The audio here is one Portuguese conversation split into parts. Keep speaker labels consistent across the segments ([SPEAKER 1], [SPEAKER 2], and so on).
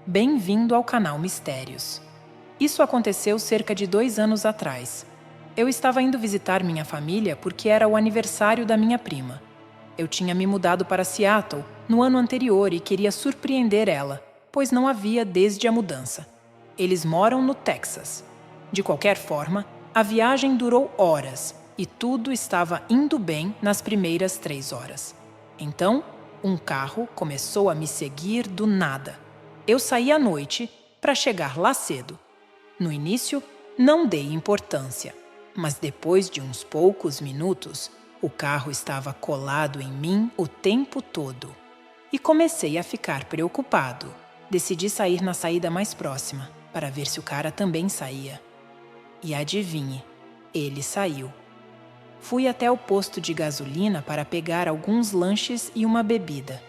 [SPEAKER 1] Bem-vindo ao canal Mistérios. Isso aconteceu cerca de 2 anos atrás. Eu estava indo visitar minha família porque era o aniversário da minha prima. Eu tinha me mudado para Seattle no ano anterior e queria surpreender ela, pois não havia desde a mudança. Eles moram no Texas. De qualquer forma, a viagem durou horas e tudo estava indo bem nas primeiras 3 horas. Então, um carro começou a me seguir do nada. Eu saí à noite para chegar lá cedo. No início, não dei importância, mas depois de uns poucos minutos, o carro estava colado em mim o tempo todo. E comecei a ficar preocupado. Decidi sair na saída mais próxima, para ver se o cara também saía. E adivinhe, ele saiu. Fui até o posto de gasolina para pegar alguns lanches e uma bebida.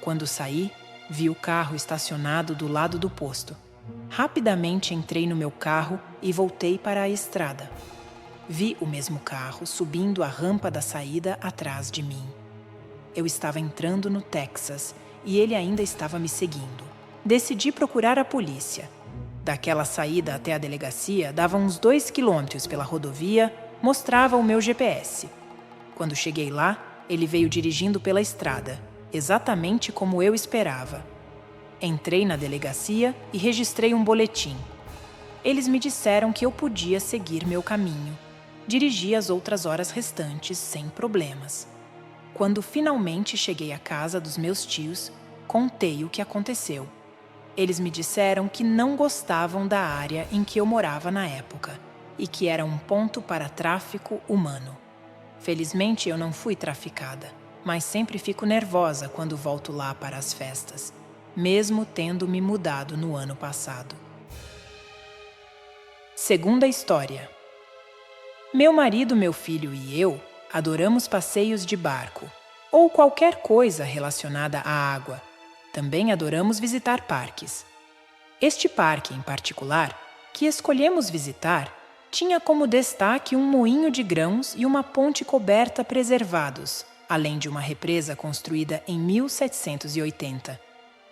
[SPEAKER 1] Quando saí, vi o carro estacionado do lado do posto. Rapidamente entrei no meu carro e voltei para a estrada. Vi o mesmo carro subindo a rampa da saída atrás de mim. Eu estava entrando no Texas e ele ainda estava me seguindo. Decidi procurar a polícia. Daquela saída até a delegacia dava uns 2 quilômetros pela rodovia, mostrava o meu GPS. Quando cheguei lá, ele veio dirigindo pela estrada, exatamente como eu esperava. Entrei na delegacia e registrei um boletim. Eles me disseram que eu podia seguir meu caminho. Dirigi as outras horas restantes sem problemas. Quando finalmente cheguei à casa dos meus tios, contei o que aconteceu. Eles me disseram que não gostavam da área em que eu morava na época e que era um ponto para tráfico humano. Felizmente eu não fui traficada, mas sempre fico nervosa quando volto lá para as festas, mesmo tendo me mudado no ano passado. Segunda história. Meu marido, meu filho e eu adoramos passeios de barco ou qualquer coisa relacionada à água. Também adoramos visitar parques. Este parque em particular, que escolhemos visitar, tinha como destaque um moinho de grãos e uma ponte coberta preservados, além de uma represa construída em 1780.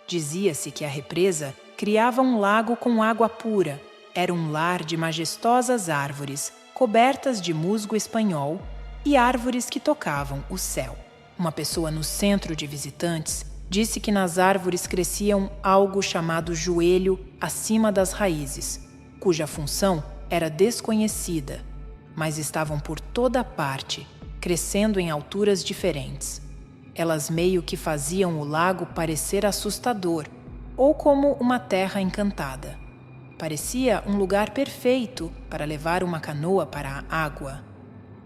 [SPEAKER 1] Dizia-se que a represa criava um lago com água pura. Era um lar de majestosas árvores, cobertas de musgo espanhol e árvores que tocavam o céu. Uma pessoa no centro de visitantes disse que nas árvores cresciam algo chamado joelho acima das raízes, cuja função era desconhecida, mas estavam por toda parte, crescendo em alturas diferentes. Elas meio que faziam o lago parecer assustador, ou como uma terra encantada. Parecia um lugar perfeito para levar uma canoa para a água.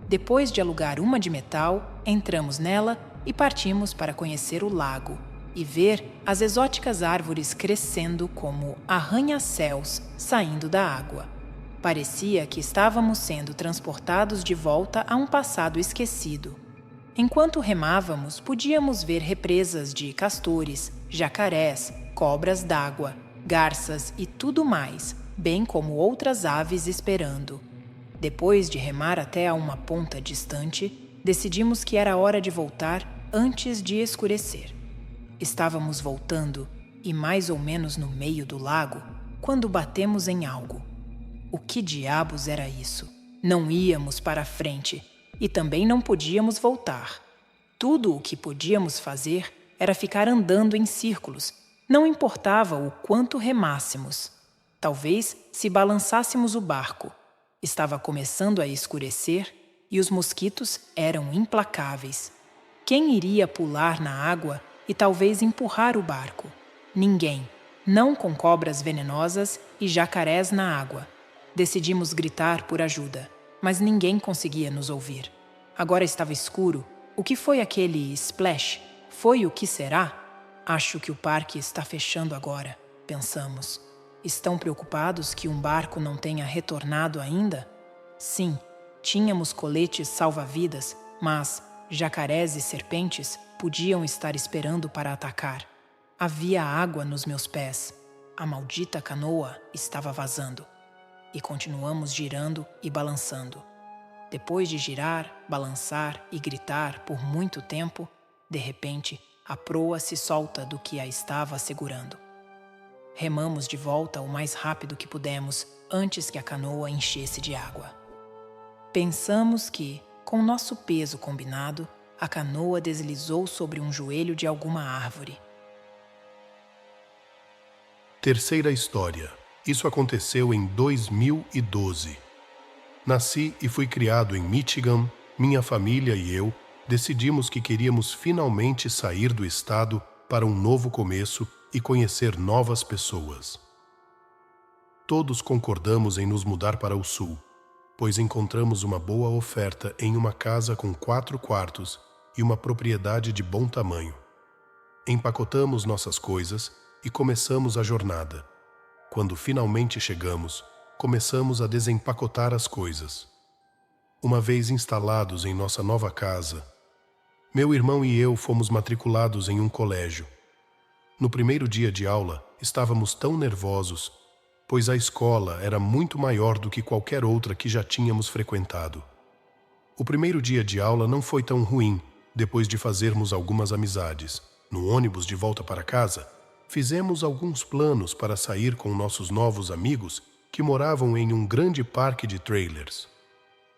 [SPEAKER 1] Depois de alugar uma de metal, entramos nela e partimos para conhecer o lago e ver as exóticas árvores crescendo como arranha-céus saindo da água. Parecia que estávamos sendo transportados de volta a um passado esquecido. Enquanto remávamos, podíamos ver represas de castores, jacarés, cobras d'água, garças e tudo mais, bem como outras aves esperando. Depois de remar até a uma ponta distante, decidimos que era hora de voltar antes de escurecer. Estávamos voltando, e mais ou menos no meio do lago, quando batemos em algo. O que diabos era isso? Não íamos para frente, e também não podíamos voltar. Tudo o que podíamos fazer era ficar andando em círculos, não importava o quanto remássemos. Talvez se balançássemos o barco. Estava começando a escurecer e os mosquitos eram implacáveis. Quem iria pular na água e talvez empurrar o barco? Ninguém, não com cobras venenosas e jacarés na água. Decidimos gritar por ajuda, mas ninguém conseguia nos ouvir. Agora estava escuro. O que foi aquele splash? Foi o que será? Acho que o parque está fechando agora, pensamos. Estão preocupados que um barco não tenha retornado ainda? Sim, tínhamos coletes salva-vidas, mas jacarés e serpentes podiam estar esperando para atacar. Havia água nos meus pés. A maldita canoa estava vazando. E continuamos girando e balançando. Depois de girar, balançar e gritar por muito tempo, de repente, a proa se solta do que a estava segurando. remamos de volta o mais rápido que pudemos antes que a canoa enchesse de água. Pensamos que, com nosso peso combinado, a canoa deslizou sobre um joelho de alguma árvore.
[SPEAKER 2] Terceira história. Isso aconteceu em 2012. Nasci e fui criado em Michigan. Minha família e eu decidimos que queríamos finalmente sair do estado para um novo começo e conhecer novas pessoas. Todos concordamos em nos mudar para o sul, pois encontramos uma boa oferta em uma casa com 4 quartos e uma propriedade de bom tamanho. Empacotamos nossas coisas e começamos a jornada. Quando finalmente chegamos, começamos a desempacotar as coisas. Uma vez instalados em nossa nova casa, meu irmão e eu fomos matriculados em um colégio. No primeiro dia de aula, estávamos tão nervosos, pois a escola era muito maior do que qualquer outra que já tínhamos frequentado. O primeiro dia de aula não foi tão ruim, depois de fazermos algumas amizades. No ônibus de volta para casa, fizemos alguns planos para sair com nossos novos amigos que moravam em um grande parque de trailers.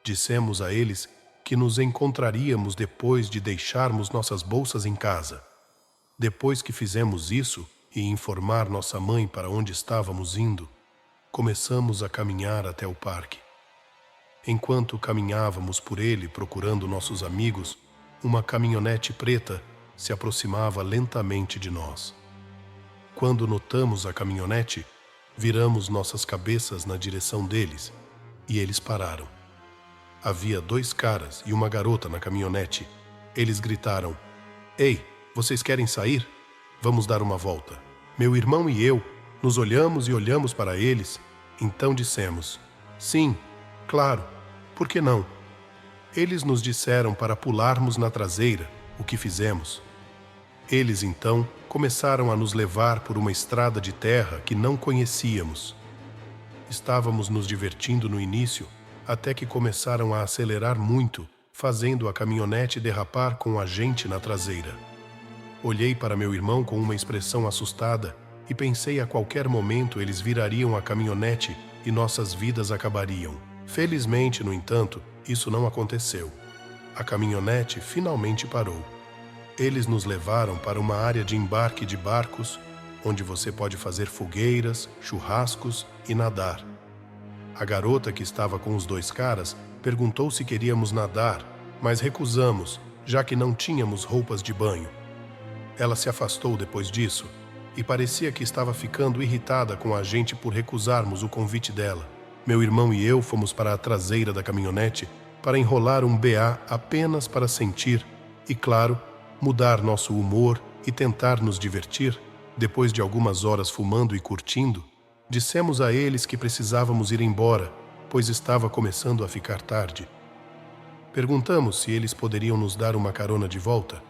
[SPEAKER 2] Dissemos a eles que nos encontraríamos depois de deixarmos nossas bolsas em casa. Depois que fizemos isso e informar nossa mãe para onde estávamos indo, começamos a caminhar até o parque. Enquanto caminhávamos por ele procurando nossos amigos, uma caminhonete preta se aproximava lentamente de nós. Quando notamos a caminhonete, viramos nossas cabeças na direção deles e eles pararam. Havia 2 caras e uma garota na caminhonete. Eles gritaram: "Ei, vocês querem sair? Vamos dar uma volta." Meu irmão e eu nos olhamos e olhamos para eles, então dissemos: "Sim, claro, por que não?" Eles nos disseram para pularmos na traseira, o que fizemos. Eles então começaram a nos levar por uma estrada de terra que não conhecíamos. Estávamos nos divertindo no início, até que começaram a acelerar muito, fazendo a caminhonete derrapar com a gente na traseira. Olhei para meu irmão com uma expressão assustada e pensei a qualquer momento eles virariam a caminhonete e nossas vidas acabariam. Felizmente, no entanto, isso não aconteceu. A caminhonete finalmente parou. Eles nos levaram para uma área de embarque de barcos, onde você pode fazer fogueiras, churrascos e nadar. A garota que estava com os 2 caras perguntou se queríamos nadar, mas recusamos, já que não tínhamos roupas de banho. Ela se afastou depois disso e parecia que estava ficando irritada com a gente por recusarmos o convite dela. Meu irmão e eu fomos para a traseira da caminhonete para enrolar um BA apenas para sentir e, claro, mudar nosso humor e tentar nos divertir. Depois de algumas horas fumando e curtindo, dissemos a eles que precisávamos ir embora, pois estava começando a ficar tarde. Perguntamos se eles poderiam nos dar uma carona de volta,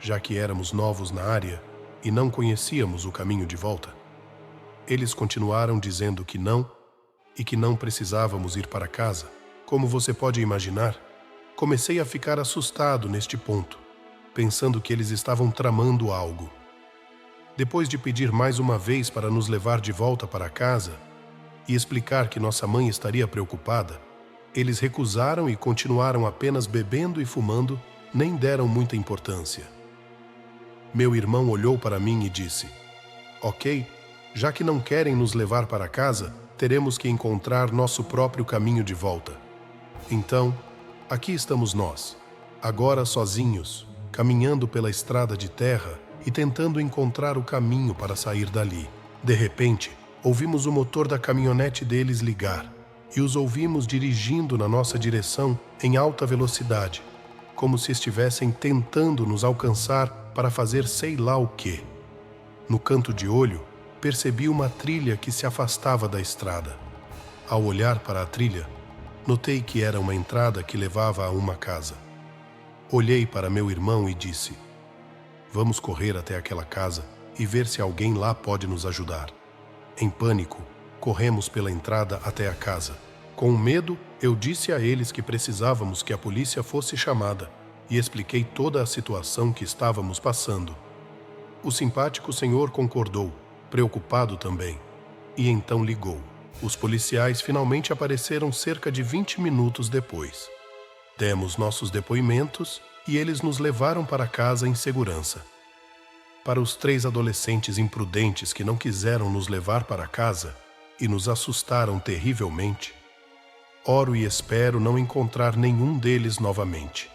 [SPEAKER 2] já que éramos novos na área e não conhecíamos o caminho de volta. Eles continuaram dizendo que não e que não precisávamos ir para casa. Como você pode imaginar, comecei a ficar assustado neste ponto, pensando que eles estavam tramando algo. Depois de pedir mais uma vez para nos levar de volta para casa e explicar que nossa mãe estaria preocupada, eles recusaram e continuaram apenas bebendo e fumando, nem deram muita importância. Meu irmão olhou para mim e disse: "Ok, já que não querem nos levar para casa, teremos que encontrar nosso próprio caminho de volta. Então, aqui estamos nós, agora sozinhos, caminhando pela estrada de terra e tentando encontrar o caminho para sair dali. De repente, ouvimos o motor da caminhonete deles ligar e os ouvimos dirigindo na nossa direção em alta velocidade, como se estivessem tentando nos alcançar para fazer sei lá o quê. No canto de olho, percebi uma trilha que se afastava da estrada. Ao olhar para a trilha, notei que era uma entrada que levava a uma casa. Olhei para meu irmão e disse: "Vamos correr até aquela casa e ver se alguém lá pode nos ajudar." Em pânico, corremos pela entrada até a casa. Com medo, eu disse a eles que precisávamos que a polícia fosse chamada e expliquei toda a situação que estávamos passando. O simpático senhor concordou preocupado também, e então ligou. Os policiais finalmente apareceram cerca de 20 minutos depois. Demos nossos depoimentos e eles nos levaram para casa em segurança. Para os 3 adolescentes imprudentes que não quiseram nos levar para casa e nos assustaram terrivelmente, oro e espero não encontrar nenhum deles novamente.